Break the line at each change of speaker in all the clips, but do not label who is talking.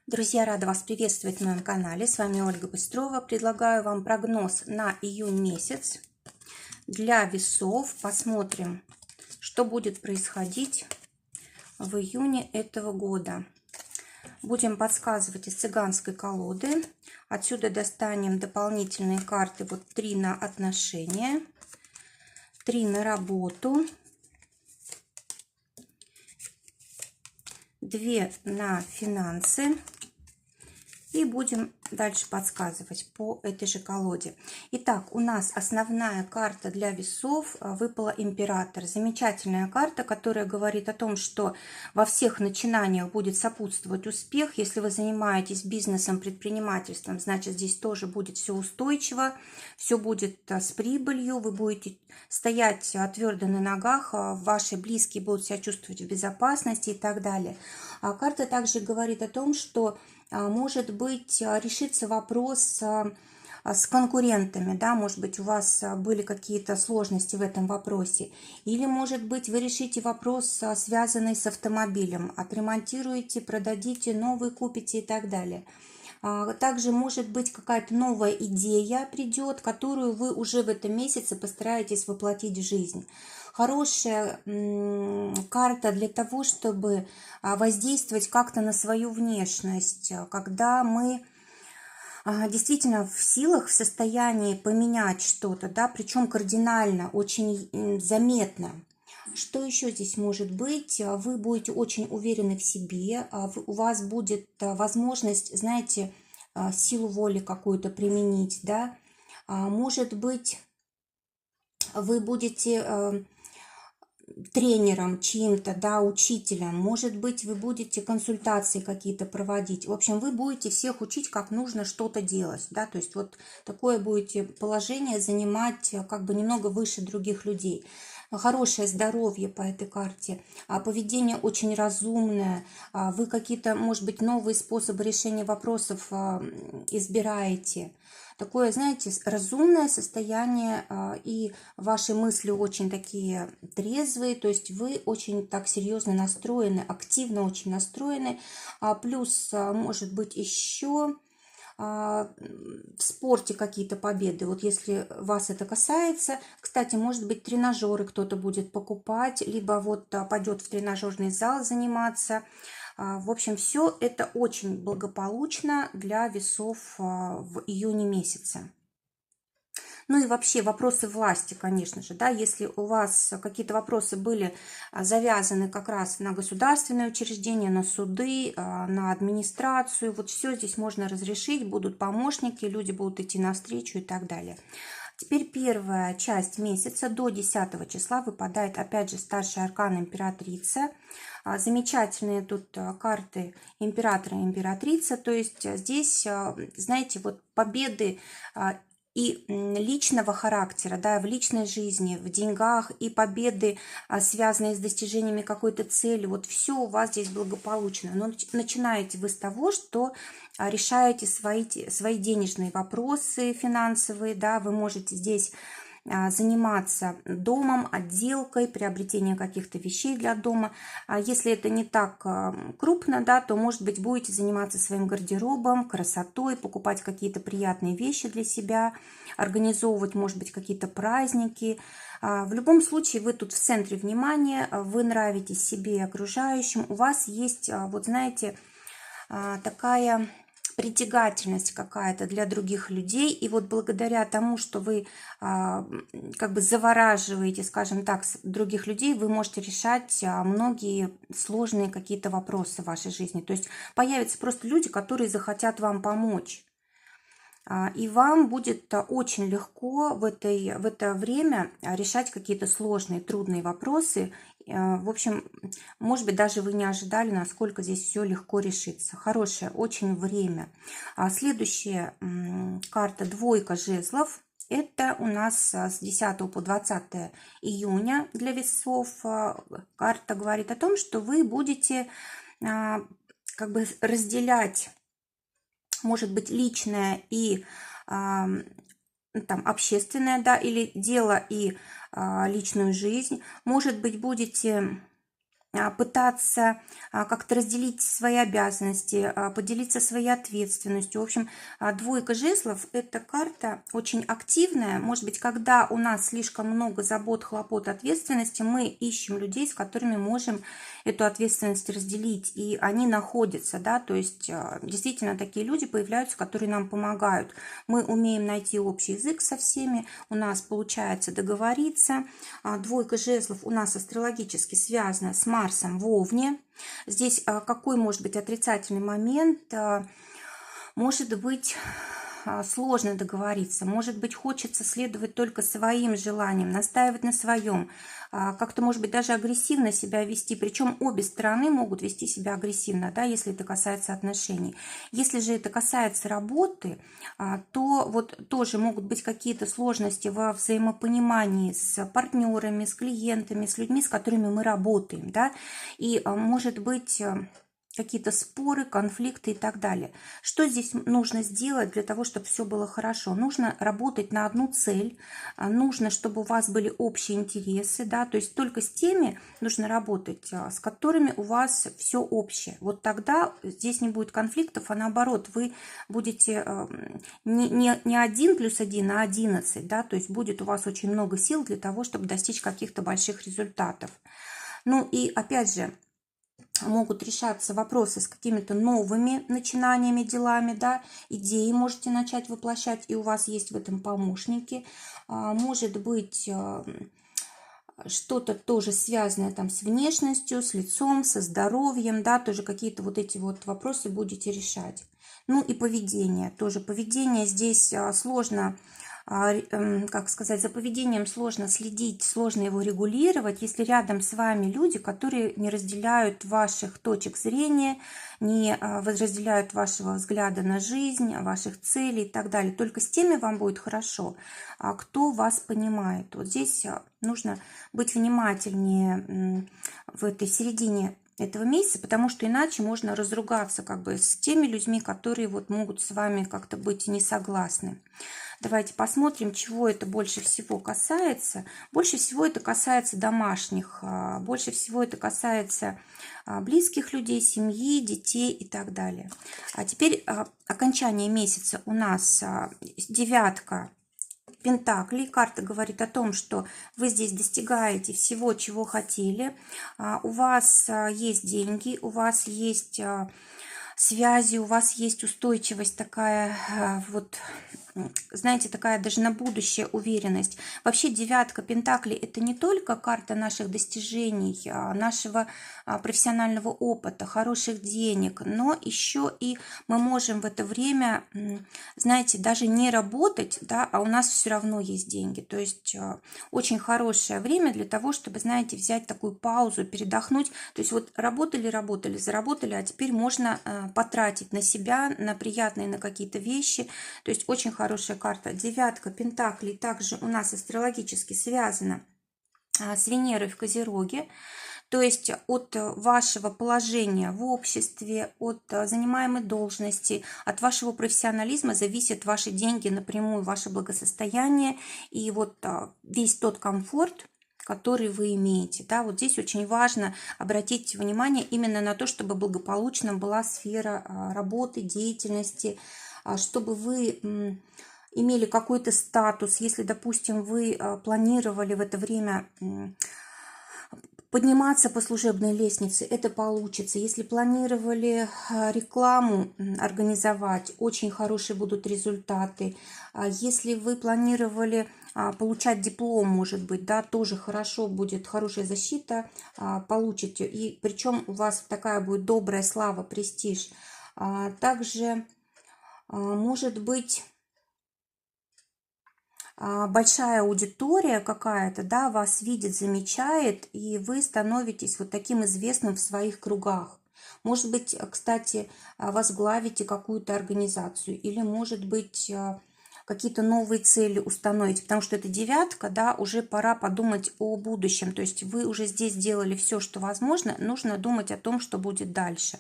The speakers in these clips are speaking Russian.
Друзья, рада вас приветствовать на моем канале. С вами Ольга Быстрова. Предлагаю вам прогноз на июнь месяц для весов. Посмотрим, что будет происходить в июне этого года. Будем подсказывать из цыганской колоды. Отсюда достанем дополнительные карты. Вот 3 на отношения, 3 на работу, 2 на финансы. И будем дальше подсказывать по этой же колоде. Итак, у нас основная карта для весов выпала император. Замечательная карта, которая говорит о том, что во всех начинаниях будет сопутствовать успех. Если вы занимаетесь бизнесом, предпринимательством, значит здесь тоже будет все устойчиво, все будет с прибылью, вы будете стоять твердо на ногах, ваши близкие будут себя чувствовать в безопасности и так далее. А карта также говорит о том, что может быть, решится вопрос с конкурентами, да, может быть, у вас были какие-то сложности в этом вопросе, или, может быть, вы решите вопрос, связанный с автомобилем, отремонтируете, продадите, новый купите и так далее. Также, может быть, какая-то новая идея придет, которую вы уже в этом месяце постараетесь воплотить в жизнь. Хорошая карта для того, чтобы воздействовать как-то на свою внешность, когда мы действительно в силах, в состоянии поменять что-то, да, причем кардинально, очень заметно. Что еще здесь может быть? Вы будете очень уверены в себе, у вас будет возможность, знаете, силу воли какую-то применить, да, может быть, вы будете тренером чьим-то, да, учителем, может быть, вы будете консультации какие-то проводить. В общем, вы будете всех учить, как нужно что-то делать, да, то есть вот такое будете положение занимать как бы немного выше других людей. Хорошее здоровье по этой карте, поведение очень разумное, вы какие-то, может быть, новые способы решения вопросов избираете. Такое, знаете, разумное состояние, и ваши мысли очень такие трезвые, то есть вы очень так серьезно настроены, активно очень настроены. Плюс, может быть, еще в спорте какие-то победы. Вот если вас это касается, кстати, может быть, тренажеры кто-то будет покупать, либо вот пойдет в тренажерный зал заниматься. В общем, все это очень благополучно для весов в июне месяце. Ну и вообще вопросы власти, конечно же, да, если у вас какие-то вопросы были завязаны как раз на государственные учреждения, на суды, на администрацию, вот все здесь можно разрешить, будут помощники, люди будут идти навстречу и так далее. Теперь первая часть месяца до 10 числа выпадает опять же старший аркан императрица. Замечательные тут карты императора и императрица, то есть здесь, знаете, вот победы и личного характера, да, в личной жизни, в деньгах, и победы, связанные с достижениями какой-то цели, вот все у вас здесь благополучно. Но начинаете вы с того, что решаете свои денежные вопросы финансовые, да, вы можете здесь заниматься домом, отделкой, приобретением каких-то вещей для дома. Если это не так крупно, да, то, может быть, будете заниматься своим гардеробом, красотой, покупать какие-то приятные вещи для себя, организовывать, может быть, какие-то праздники. В любом случае, вы тут в центре внимания, вы нравитесь себе и окружающим, у вас есть, вот знаете, такая притягательность какая-то для других людей, и вот благодаря тому, что вы как бы завораживаете, скажем так, других людей, вы можете решать многие сложные какие-то вопросы в вашей жизни. То есть появятся просто люди, которые захотят вам помочь. И вам будет очень легко в это время решать какие-то сложные, трудные вопросы. В общем, может быть, даже вы не ожидали, насколько здесь все легко решится. Хорошее очень время. Следующая карта двойка жезлов. Это у нас с 10 по 20 июня для весов. Карта говорит о том, что вы будете как бы разделять, может быть, личное и там общественное, да, или дело и личную жизнь. Может быть, будете пытаться как-то разделить свои обязанности, поделиться своей ответственностью. В общем, двойка жезлов – это карта очень активная. Может быть, когда у нас слишком много забот, хлопот, ответственности, мы ищем людей, с которыми можем эту ответственность разделить, и они находятся, да, то есть действительно такие люди появляются, которые нам помогают. Мы умеем найти общий язык со всеми, у нас получается договориться. Двойка жезлов у нас астрологически связана с Марсом в Овне. Здесь какой может быть отрицательный момент? Может быть сложно договориться, может быть хочется следовать только своим желаниям, настаивать на своем, как-то может быть даже агрессивно себя вести, причем обе стороны могут вести себя агрессивно, да, если это касается отношений. Если же это касается работы, то вот тоже могут быть какие-то сложности во взаимопонимании с партнерами, с клиентами, с людьми, с которыми мы работаем, да, и может быть какие-то споры, конфликты и так далее. Что здесь нужно сделать для того, чтобы все было хорошо? Нужно работать на одну цель, нужно, чтобы у вас были общие интересы, да, то есть только с теми нужно работать, с которыми у вас все общее. Вот тогда здесь не будет конфликтов, а наоборот, вы будете не 1 плюс 1, а 11, да, то есть будет у вас очень много сил для того, чтобы достичь каких-то больших результатов. Ну и опять же, могут решаться вопросы с какими-то новыми начинаниями, делами, да, идеи можете начать воплощать, и у вас есть в этом помощники. Может быть, что-то тоже связанное там с внешностью, с лицом, со здоровьем, да, тоже какие-то вот эти вот вопросы будете решать. Ну и поведение, тоже поведение здесь сложно, как сказать, за поведением сложно следить, сложно его регулировать, если рядом с вами люди, которые не разделяют ваших точек зрения, не разделяют вашего взгляда на жизнь, ваших целей и так далее. Только с теми вам будет хорошо, кто вас понимает. Вот здесь нужно быть внимательнее в этой середине этого месяца, потому что иначе можно разругаться как бы с теми людьми, которые вот могут с вами как-то быть не согласны. Давайте посмотрим, чего это больше всего касается. Больше всего это касается домашних, больше всего это касается близких людей, семьи, детей и так далее. А теперь окончание месяца у нас девятка Пентаклей. Карта говорит о том, что вы здесь достигаете всего, чего хотели. У вас есть деньги, у вас есть связи, у вас есть устойчивость такая, вот, знаете, такая даже на будущее уверенность. Вообще девятка Пентаклей – это не только карта наших достижений, нашего профессионального опыта, хороших денег, но еще и мы можем в это время, знаете, даже не работать, да, а у нас все равно есть деньги. То есть очень хорошее время для того, чтобы, знаете, взять такую паузу, передохнуть. То есть вот работали, заработали, а теперь можно потратить на себя, на приятные, на какие-то вещи. То есть очень хорошая карта. Девятка Пентаклей также у нас астрологически связана с Венерой в Козероге. То есть от вашего положения в обществе, от занимаемой должности, от вашего профессионализма зависят ваши деньги напрямую, ваше благосостояние и вот весь тот комфорт, который вы имеете. Да, вот здесь очень важно обратить внимание именно на то, чтобы благополучно была сфера работы, деятельности, чтобы вы имели какой-то статус. Если, допустим, вы планировали в это время подниматься по служебной лестнице, это получится. Если планировали рекламу организовать, очень хорошие будут результаты. Если вы планировали получать диплом, может быть, да, тоже хорошо будет, хорошая защита получите. И причем у вас такая будет добрая слава, престиж. Также может быть большая аудитория какая-то, да, вас видит, замечает, и вы становитесь вот таким известным в своих кругах. Может быть, кстати, возглавите какую-то организацию, или, может быть, какие-то новые цели установите, потому что это девятка, да, уже пора подумать о будущем. То есть вы уже здесь сделали все, что возможно, нужно думать о том, что будет дальше.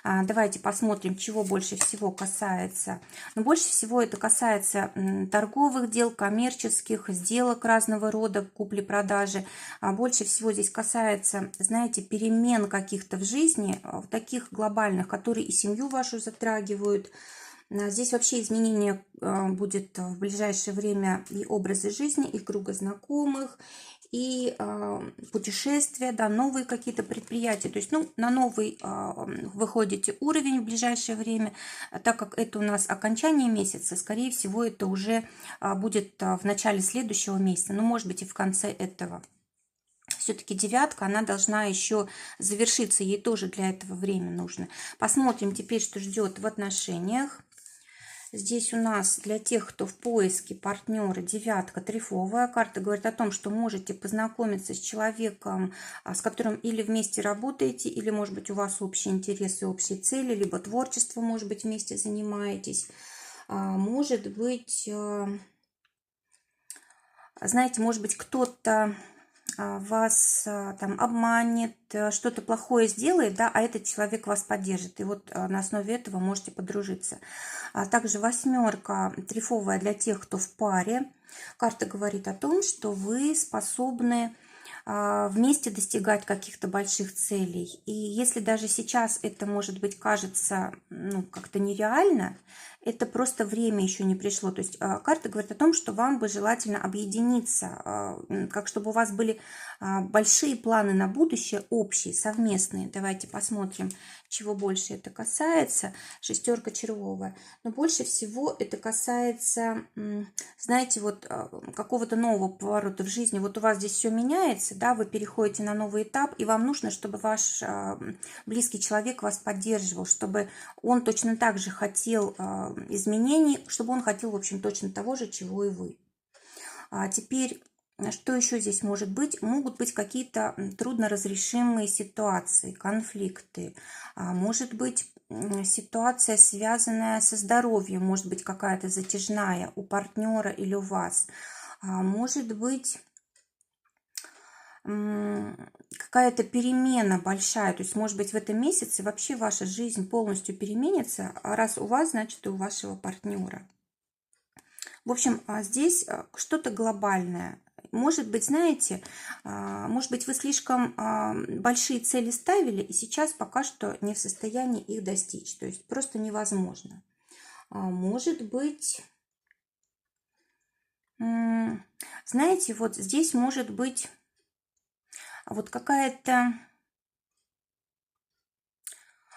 Давайте посмотрим, чего больше всего касается. Но больше всего это касается торговых дел, коммерческих сделок разного рода, купли-продажи. Больше всего здесь касается, знаете, перемен каких-то в жизни, таких глобальных, которые и семью вашу затрагивают. Здесь вообще изменение будет в ближайшее время и образа жизни, и круга знакомых, и путешествия, да, новые какие-то предприятия. То есть, ну, на новый выходите уровень в ближайшее время, так как это у нас окончание месяца, скорее всего, это уже будет в начале следующего месяца, ну, может быть, и в конце этого. Все-таки девятка, она должна еще завершиться, ей тоже для этого время нужно. Посмотрим теперь, что ждет в отношениях. Здесь у нас для тех, кто в поиске партнера, девятка, трефовая карта, говорит о том, что можете познакомиться с человеком, с которым или вместе работаете, или, может быть, у вас общие интересы, общие цели, либо творчество, может быть, вместе занимаетесь. Может быть, знаете, может быть, кто-то вас там обманет, что-то плохое сделает, да, а этот человек вас поддержит. И вот на основе этого можете подружиться. Также восьмерка трефовая для тех, кто в паре. Карта говорит о том, что вы способны вместе достигать каких-то больших целей. И если даже сейчас это, может быть, кажется, ну, как-то нереально, это просто время еще не пришло. То есть карта говорит о том, что вам бы желательно объединиться, как чтобы у вас были большие планы на будущее, общие, совместные. Давайте посмотрим, чего больше это касается. Шестерка червовая. Но больше всего это касается, знаете, вот какого-то нового поворота в жизни. Вот у вас здесь все меняется, да, вы переходите на новый этап, и вам нужно, чтобы ваш близкий человек вас поддерживал, чтобы он точно так же хотел изменений, чтобы он хотел, в общем, точно того же, чего и вы. Теперь, что еще здесь может быть? Могут быть какие-то трудноразрешимые ситуации, конфликты. Может быть, ситуация, связанная со здоровьем, может быть, какая-то затяжная у партнера или у вас. Может быть, какая-то перемена большая, то есть, может быть, в этом месяце вообще ваша жизнь полностью переменится, а раз у вас, значит, и у вашего партнера. В общем, здесь что-то глобальное. Может быть, знаете, может быть, вы слишком большие цели ставили, и сейчас пока что не в состоянии их достичь, то есть просто невозможно. Может быть, знаете, вот здесь может быть вот какая-то...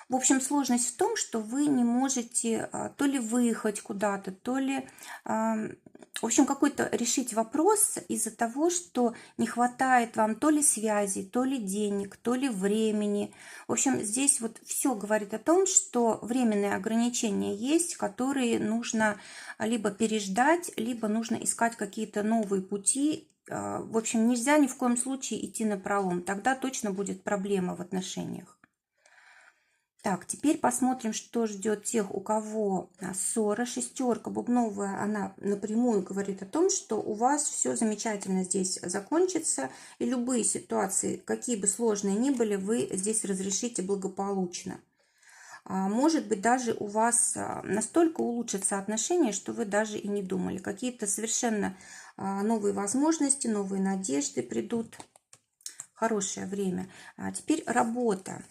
В общем, сложность в том, что вы не можете то ли выехать куда-то, то ли, в общем, какой-то решить вопрос из-за того, что не хватает вам то ли связи, то ли денег, то ли времени. В общем, здесь вот все говорит о том, что временные ограничения есть, которые нужно либо переждать, либо нужно искать какие-то новые пути. В общем, нельзя ни в коем случае идти напролом, тогда точно будет проблема в отношениях. Так, теперь посмотрим, что ждет тех, у кого ссора. Шестерка бубновая, она напрямую говорит о том, что у вас все замечательно здесь закончится, и любые ситуации, какие бы сложные ни были, вы здесь разрешите благополучно. Может быть, даже у вас настолько улучшатся отношения, что вы даже и не думали. Какие-то совершенно новые возможности, новые надежды придут. Хорошее время. Теперь работа.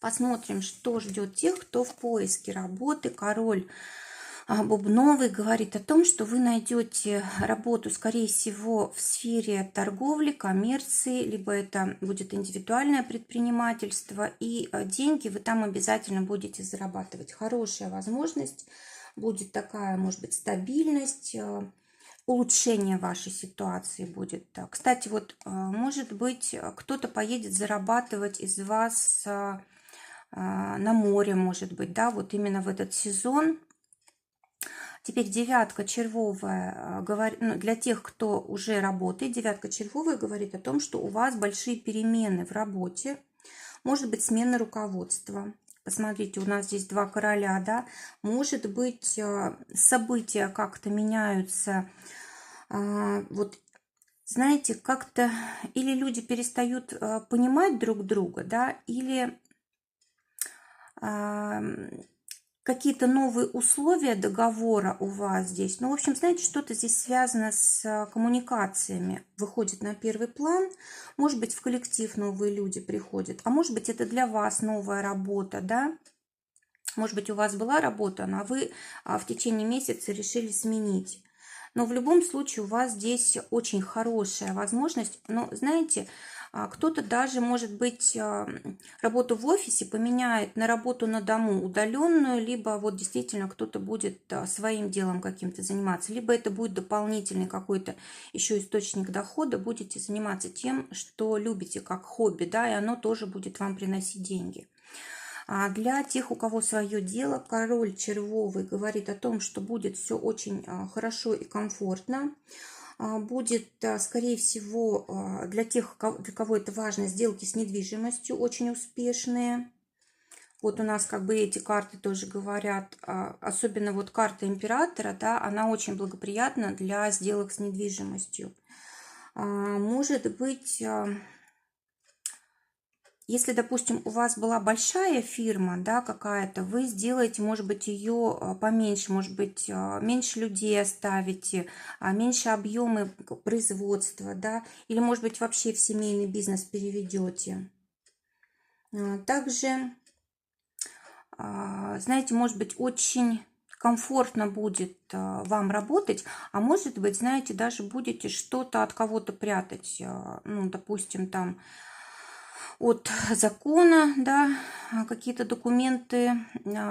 Посмотрим, что ждет тех, кто в поиске работы. Король бубновый говорит о том, что вы найдете работу, скорее всего, в сфере торговли, коммерции, либо это будет индивидуальное предпринимательство, и деньги вы там обязательно будете зарабатывать. Хорошая возможность будет такая, может быть, стабильность, улучшение вашей ситуации будет. Кстати, вот, может быть, кто-то поедет зарабатывать из вас на море, может быть, да, вот именно в этот сезон. Теперь девятка червовая, для тех, кто уже работает, девятка червовая говорит о том, что у вас большие перемены в работе, может быть, смена руководства. Посмотрите, у нас здесь два короля, да, может быть, события как-то меняются, вот, знаете, как-то или люди перестают понимать друг друга, да, или какие-то новые условия договора у вас здесь. Ну, в общем, знаете, что-то здесь связано с коммуникациями. Выходит на первый план. Может быть, в коллектив новые люди приходят. А может быть, это для вас новая работа, да? Может быть, у вас была работа, но вы в течение месяца решили сменить. Но в любом случае у вас здесь очень хорошая возможность. Но, знаете, кто-то даже, может быть, работу в офисе поменяет на работу на дому, удаленную, либо вот действительно кто-то будет своим делом каким-то заниматься, либо это будет дополнительный какой-то еще источник дохода, будете заниматься тем, что любите как хобби, да, и оно тоже будет вам приносить деньги. А для тех, у кого свое дело, король червовый говорит о том, что будет все очень хорошо и комфортно. Будет, скорее всего, для тех, для кого это важно, сделки с недвижимостью очень успешные. Вот у нас как бы эти карты тоже говорят, особенно вот карта императора, да, она очень благоприятна для сделок с недвижимостью. Может быть, если, допустим, у вас была большая фирма, да, какая-то, вы сделаете, может быть, ее поменьше, может быть, меньше людей оставите, меньше объемы производства, да, или, может быть, вообще в семейный бизнес переведете. Также, знаете, может быть, очень комфортно будет вам работать, а может быть, знаете, даже будете что-то от кого-то прятать, ну, допустим, там, от закона, да, какие-то документы,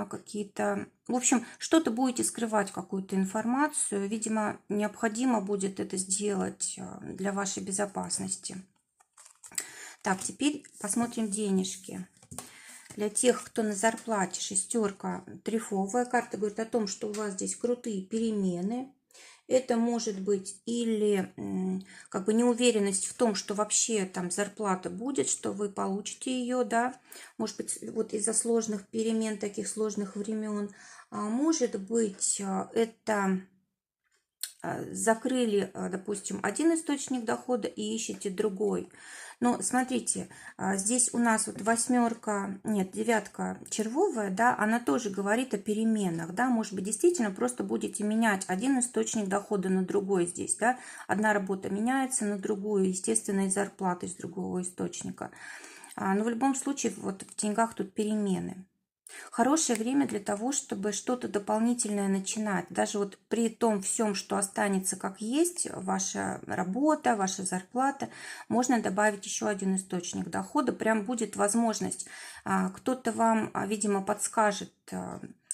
какие-то... В общем, что-то будете скрывать, какую-то информацию. Видимо, необходимо будет это сделать для вашей безопасности. Так, теперь посмотрим денежки. Для тех, кто на зарплате, шестерка трефовая. Карта говорит о том, что у вас здесь крутые перемены. Это может быть или как бы неуверенность в том, что вообще там зарплата будет, что вы получите ее, да, может быть, вот из-за сложных перемен, таких сложных времен. Может быть, это закрыли, допустим, один источник дохода и ищете другой. Но смотрите, здесь у нас вот восьмерка, нет, девятка червовая, да, она тоже говорит о переменах, да, может быть, действительно просто будете менять один источник дохода на другой здесь, да, одна работа меняется на другую, естественно, и зарплата из другого источника. Но в любом случае, вот в деньгах тут перемены. Хорошее время для того, чтобы что-то дополнительное начинать. Даже вот при том всем, что останется как есть, ваша работа, ваша зарплата, можно добавить еще один источник дохода. Прям будет возможность. Кто-то вам, видимо, подскажет,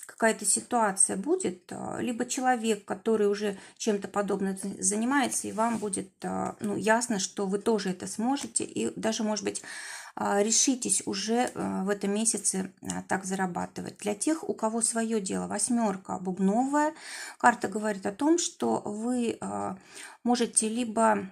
какая-то ситуация будет, либо человек, который уже чем-то подобным занимается, и вам будет ну, ясно, что вы тоже это сможете, и даже, может быть, решитесь уже в этом месяце так зарабатывать. Для тех, у кого свое дело, восьмерка бубновая, карта говорит о том, что вы можете либо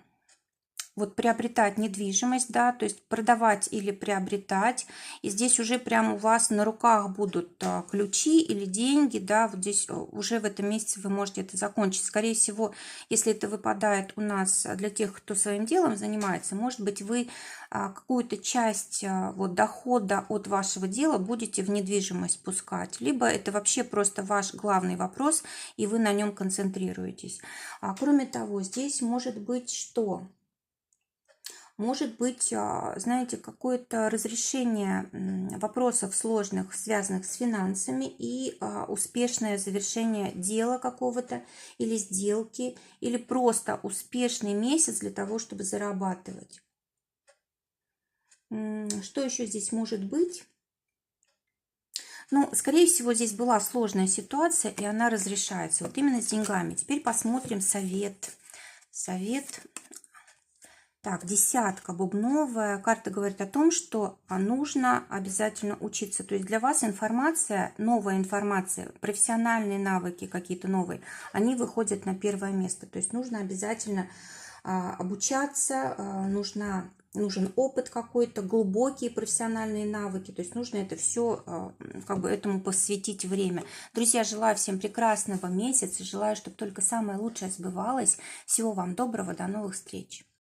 вот приобретать недвижимость, да, то есть продавать или приобретать. И здесь уже прямо у вас на руках будут ключи или деньги, да, вот здесь уже в этом месяце вы можете это закончить. Скорее всего, если это выпадает у нас для тех, кто своим делом занимается, может быть, вы какую-то часть вот дохода от вашего дела будете в недвижимость пускать, либо это вообще просто ваш главный вопрос, и вы на нем концентрируетесь. Кроме того, здесь может быть что? Может быть, знаете, какое-то разрешение вопросов сложных, связанных с финансами, и успешное завершение дела какого-то или сделки, или просто успешный месяц для того, чтобы зарабатывать. Что еще здесь может быть? Ну, скорее всего, здесь была сложная ситуация, и она разрешается. Вот именно с деньгами. Теперь посмотрим совет. Совет. Так, десятка бубновая. Карта говорит о том, что нужно обязательно учиться. То есть для вас информация, новая информация, профессиональные навыки какие-то новые, они выходят на первое место. То есть нужно обязательно обучаться, нужен опыт какой-то, глубокие профессиональные навыки. То есть нужно это все, как бы этому посвятить время. Друзья, желаю всем прекрасного месяца. Желаю, чтобы только самое лучшее сбывалось. Всего вам доброго. До новых встреч.